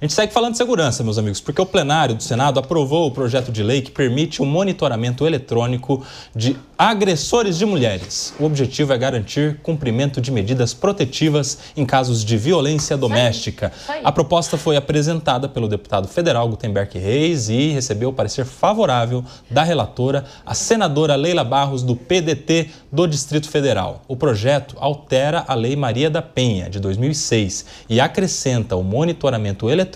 A gente segue falando de segurança, meus amigos, porque o plenário do Senado aprovou o projeto de lei que permite o monitoramento eletrônico de agressores de mulheres. O objetivo é garantir cumprimento de medidas protetivas em casos de violência doméstica. A proposta foi apresentada pelo deputado federal Gutenberg Reis e recebeu o parecer favorável da relatora, a senadora Leila Barros, do PDT do Distrito Federal. O projeto altera a Lei Maria da Penha, de 2006, e acrescenta o monitoramento eletrônico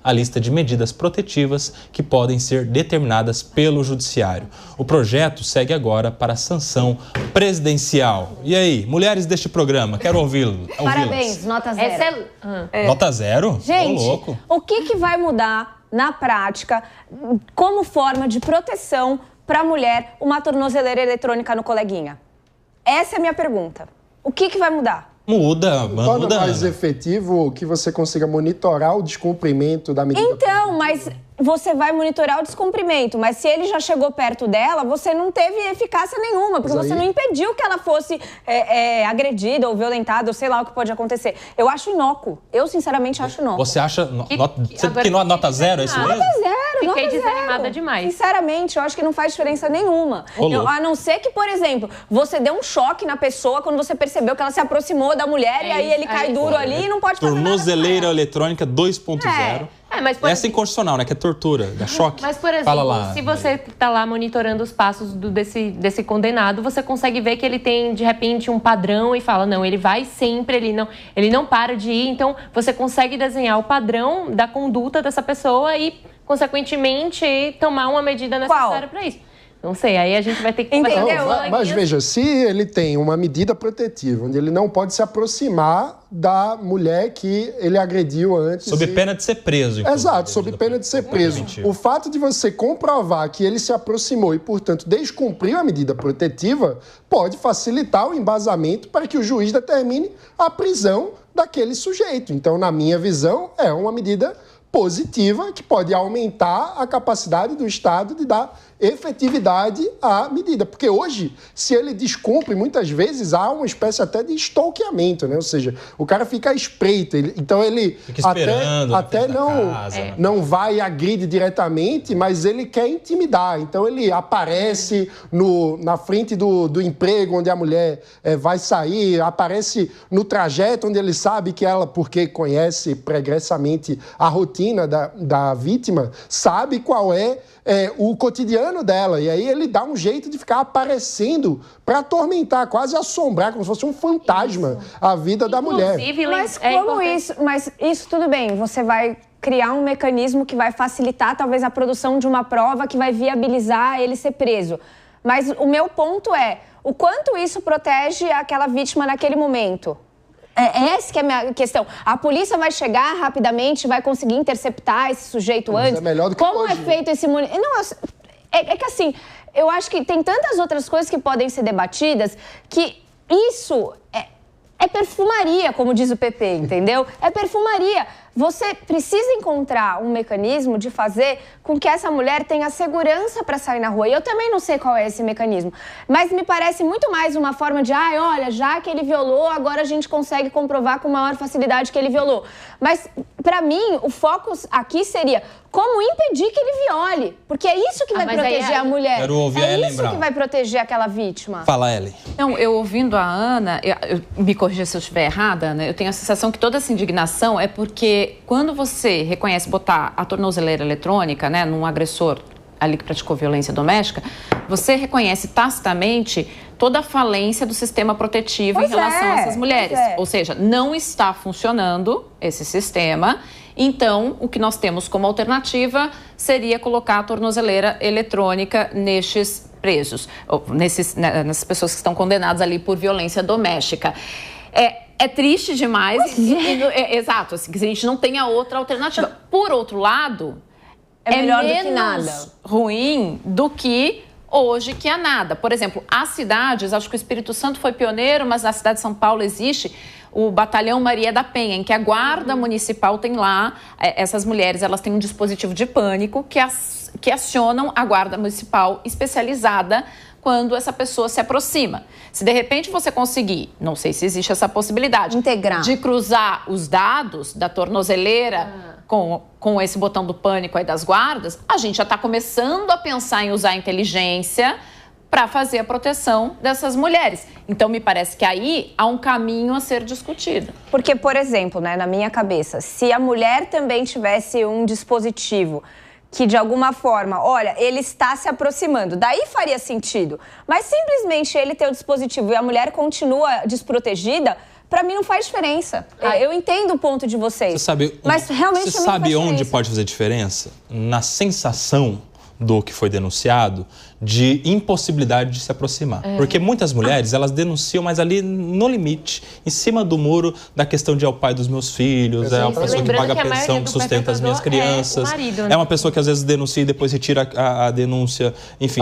à lista de medidas protetivas que podem ser determinadas pelo Judiciário. O projeto segue agora para a sanção presidencial. E aí, mulheres deste programa, quero ouvi-las. Parabéns, nota zero. Nota zero? Gente, ô, louco. O que vai mudar na prática como forma de proteção para a mulher uma tornozeleira eletrônica no coleguinha? Essa é a minha pergunta. O que vai mudar? Muda. Torna mais efetivo que você consiga monitorar o descumprimento da medida. Então, mas você vai monitorar o descumprimento, mas se ele já chegou perto dela, você não teve eficácia nenhuma, porque você não impediu que ela fosse agredida ou violentada, ou sei lá o que pode acontecer. Eu acho inócuo. Eu, sinceramente, acho inócuo. Você acha que nota zero é isso mesmo? Nota zero. Fiquei desanimada demais. Sinceramente, eu acho que não faz diferença nenhuma. A não ser que, por exemplo, você deu um choque na pessoa quando você percebeu que ela se aproximou da mulher e aí ele cai duro ali e não pode fazer nada. Tornozeleira eletrônica 2.0. Essa é inconstitucional, né? Que é tortura, é choque. Mas, por exemplo, se você tá lá monitorando os passos desse condenado, você consegue ver que ele tem, de repente, um padrão e fala, não, ele vai sempre, ele não para de ir. Então, você consegue desenhar o padrão da conduta dessa pessoa e, consequentemente, tomar uma medida necessária para isso. Não sei, aí a gente vai ter que... Entendeu? Mas veja, se ele tem uma medida protetiva, onde ele não pode se aproximar da mulher que ele agrediu antes... Sob pena de ser preso. Exato, sob pena de ser preso. O fato de você comprovar que ele se aproximou e, portanto, descumpriu a medida protetiva, pode facilitar o embasamento para que o juiz determine a prisão daquele sujeito. Então, na minha visão, é uma medida positiva que pode aumentar a capacidade do Estado de dar efetividade à medida. Porque hoje, se ele descumpre, muitas vezes há uma espécie até de stalkeamento, né? Ou seja, o cara fica à espreita. Então ele até não vai e agride diretamente, mas ele quer intimidar. Então ele aparece na frente do emprego onde a mulher vai sair, aparece no trajeto onde ele sabe que ela, porque conhece pregressamente a rotina da vítima, sabe qual é o cotidiano dela, e aí ele dá um jeito de ficar aparecendo para atormentar, quase assombrar, como se fosse um fantasma, a vida da mulher. Mas como isso? Mas isso tudo bem, você vai criar um mecanismo que vai facilitar talvez a produção de uma prova que vai viabilizar ele ser preso. Mas o meu ponto é, o quanto isso protege aquela vítima naquele momento? Essa que é a minha questão. A polícia vai chegar rapidamente, vai conseguir interceptar esse sujeito antes? É melhor do que como hoje. É feito esse monitoramento? Não, é que assim, eu acho que tem tantas outras coisas que podem ser debatidas que isso é perfumaria, como diz o PP, entendeu? É perfumaria. Você precisa encontrar um mecanismo de fazer com que essa mulher tenha segurança para sair na rua. E eu também não sei qual é esse mecanismo, mas me parece muito mais uma forma de, olha, já que ele violou, agora a gente consegue comprovar com maior facilidade que ele violou. Mas, para mim, o foco aqui seria como impedir que ele viole, porque é isso que vai proteger a mulher. Quero ouvir a Ellen isso Brown. Que vai proteger aquela vítima. Fala, Ellen. Não, eu ouvindo a Ana, me corrija se eu estiver errada, Ana, eu tenho a sensação que toda essa indignação é porque quando você reconhece botar a tornozeleira eletrônica, né, num agressor ali que praticou violência doméstica, você reconhece tacitamente toda a falência do sistema protetivo em relação a essas mulheres. Ou seja, não está funcionando esse sistema. Então, o que nós temos como alternativa seria colocar a tornozeleira eletrônica nestes presos, nessas pessoas que estão condenadas ali por violência doméstica. É triste demais. Exato, assim, que a gente não tenha outra alternativa. Por outro lado, é melhor menos do que nada. Ruim do que hoje que há nada. Por exemplo, as cidades, acho que o Espírito Santo foi pioneiro, mas na cidade de São Paulo existe o Batalhão Maria da Penha, em que a Guarda Municipal tem lá, essas mulheres, elas têm um dispositivo de pânico que acionam a Guarda Municipal especializada quando essa pessoa se aproxima. Se de repente você conseguir, não sei se existe essa possibilidade, integrar, de cruzar os dados da tornozeleira com esse botão do pânico aí das guardas, a gente já está começando a pensar em usar a inteligência para fazer a proteção dessas mulheres. Então, me parece que aí há um caminho a ser discutido. Porque, por exemplo, né, na minha cabeça, se a mulher também tivesse um dispositivo que, de alguma forma, olha, ele está se aproximando, daí faria sentido. Mas, simplesmente, ele ter o dispositivo e a mulher continua desprotegida, para mim não faz diferença. Eu entendo o ponto de vocês. Você sabe, mas realmente você sabe onde pode fazer diferença? Na sensação do que foi denunciado de impossibilidade de se aproximar. Porque muitas mulheres, elas denunciam, mas ali no limite, em cima do muro da questão de é o pai dos meus filhos, é uma pessoa que paga a pensão, que sustenta as minhas crianças. É uma pessoa que às vezes denuncia e depois retira a denúncia. Enfim,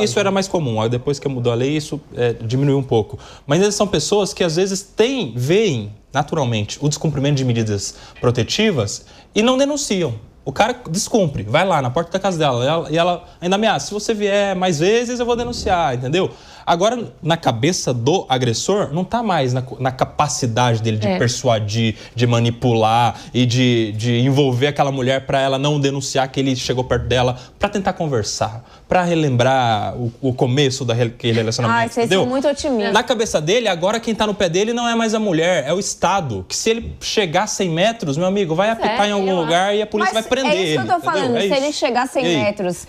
isso era mais comum. Depois que mudou a lei, isso diminuiu um pouco. Mas eles são pessoas que às vezes veem naturalmente o descumprimento de medidas protetivas e não denunciam. O cara descumpre, vai lá na porta da casa dela e ela ainda ameaça, se você vier mais vezes eu vou denunciar, entendeu? Agora, na cabeça do agressor, não está mais na capacidade dele de persuadir, de manipular e de envolver aquela mulher para ela não denunciar que ele chegou perto dela, para tentar conversar, para relembrar o começo daquele relacionamento, vocês entendeu? são muito otimistas. Na cabeça dele, agora quem está no pé dele não é mais a mulher, é o Estado. Que se ele chegar a 100 metros, meu amigo, vai apitar em algum lugar e a polícia vai prender ele. É isso que eu tô falando, se ele chegar a 100 metros...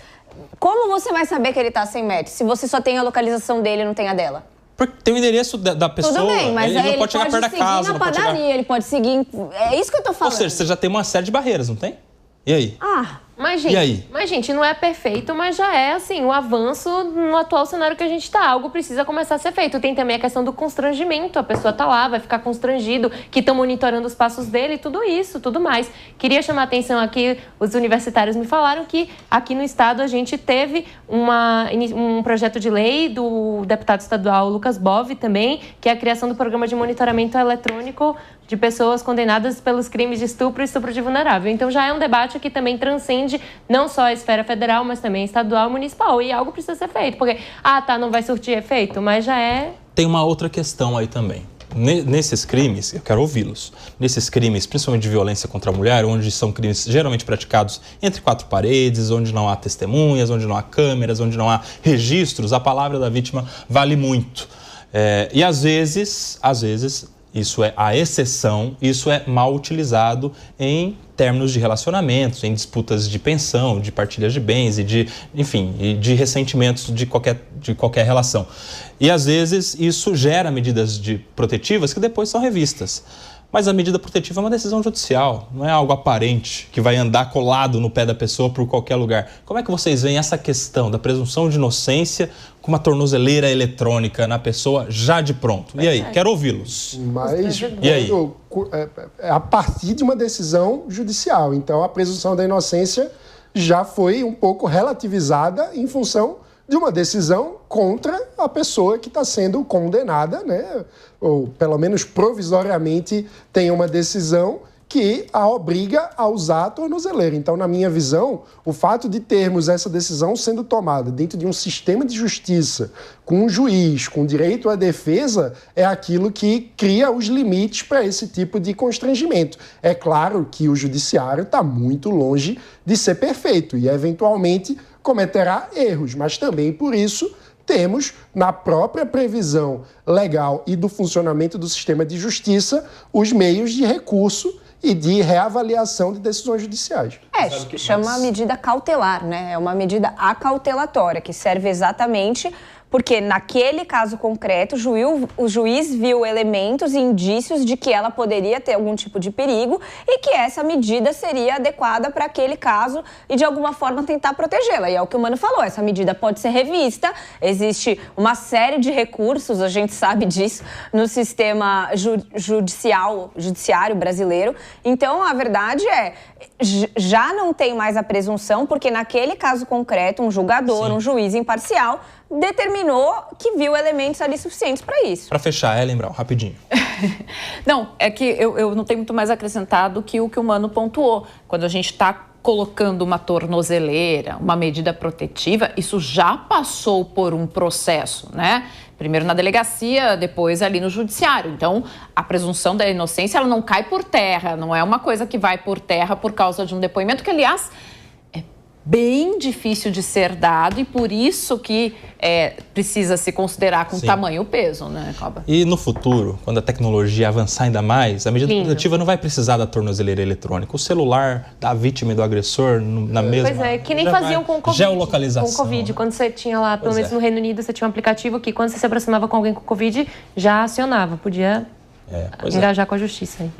Como você vai saber que ele está a 100 metros se você só tem a localização dele e não tem a dela? Porque tem o endereço da pessoa. Tudo bem, mas ele não pode chegar perto da casa. Ele pode seguir na padaria, ele pode seguir... É isso que eu tô falando. Ou seja, você já tem uma série de barreiras, não tem? E aí? Mas, e aí? Gente, não é perfeito, mas já é, assim, um avanço no atual cenário que a gente está. Algo precisa começar a ser feito. Tem também a questão do constrangimento. A pessoa tá lá, vai ficar constrangido, que estão monitorando os passos dele, tudo isso, tudo mais. Queria chamar a atenção aqui, os universitários me falaram que aqui no estado a gente teve um projeto de lei do deputado estadual Lucas Bove também, que é a criação do programa de monitoramento eletrônico de pessoas condenadas pelos crimes de estupro e estupro de vulnerável. Então já é um debate que também transcende não só a esfera federal, mas também estadual e municipal. E algo precisa ser feito, porque, não vai surtir efeito, mas já é... Tem uma outra questão aí também. Nesses crimes, eu quero ouvi-los, nesses crimes, principalmente de violência contra a mulher, onde são crimes geralmente praticados entre quatro paredes, onde não há testemunhas, onde não há câmeras, onde não há registros, a palavra da vítima vale muito. E às vezes, isso é a exceção, isso é mal utilizado em términos de relacionamentos, em disputas de pensão, de partilhas de bens e de ressentimentos de qualquer relação. E às vezes isso gera medidas protetivas que depois são revistas. Mas a medida protetiva é uma decisão judicial, não é algo aparente, que vai andar colado no pé da pessoa por qualquer lugar. Como é que vocês veem essa questão da presunção de inocência com uma tornozeleira eletrônica na pessoa já de pronto? E aí? Quero ouvi-los. Mas e aí? A partir de uma decisão judicial. Então, a presunção da inocência já foi um pouco relativizada em função de uma decisão contra a pessoa que está sendo condenada, né? Ou pelo menos provisoriamente tem uma decisão que a obriga a usar a tornozeleira. Então, na minha visão, o fato de termos essa decisão sendo tomada dentro de um sistema de justiça, com um juiz, com direito à defesa, é aquilo que cria os limites para esse tipo de constrangimento. É claro que o judiciário está muito longe de ser perfeito e, eventualmente, cometerá erros, mas também por isso temos, na própria previsão legal e do funcionamento do sistema de justiça, os meios de recurso e de reavaliação de decisões judiciais. Chama medida cautelar, né? É uma medida acautelatória, que serve exatamente porque naquele caso concreto o juiz viu elementos e indícios de que ela poderia ter algum tipo de perigo e que essa medida seria adequada para aquele caso e de alguma forma tentar protegê-la. E é o que o Mano falou, essa medida pode ser revista, existe uma série de recursos, a gente sabe disso, no sistema judiciário brasileiro. Então, a verdade já não tem mais a presunção, porque naquele caso concreto, um julgador, um juiz imparcial determinou que viu elementos ali suficientes para isso. Para fechar, Ellen Brown, rapidinho. Não, é que eu não tenho muito mais acrescentado que o que o Mano pontuou. Quando a gente está colocando uma tornozeleira, uma medida protetiva, isso já passou por um processo, né? Primeiro na delegacia, depois ali no judiciário. Então, a presunção da inocência, ela não cai por terra, não é uma coisa que vai por terra por causa de um depoimento que, aliás, é bem difícil de ser dado e por isso que precisa se considerar com tamanho o peso, né, Coba? E no futuro, quando a tecnologia avançar ainda mais, a medida protetiva não vai precisar da tornozeleira eletrônica. O celular da vítima e do agressor na mesma... Pois é, que nem faziam com o Covid. Geolocalização. Com o Covid, quando você tinha lá, pelo menos no Reino Unido, você tinha um aplicativo que quando você se aproximava com alguém com Covid, já acionava, podia engajar com a justiça aí.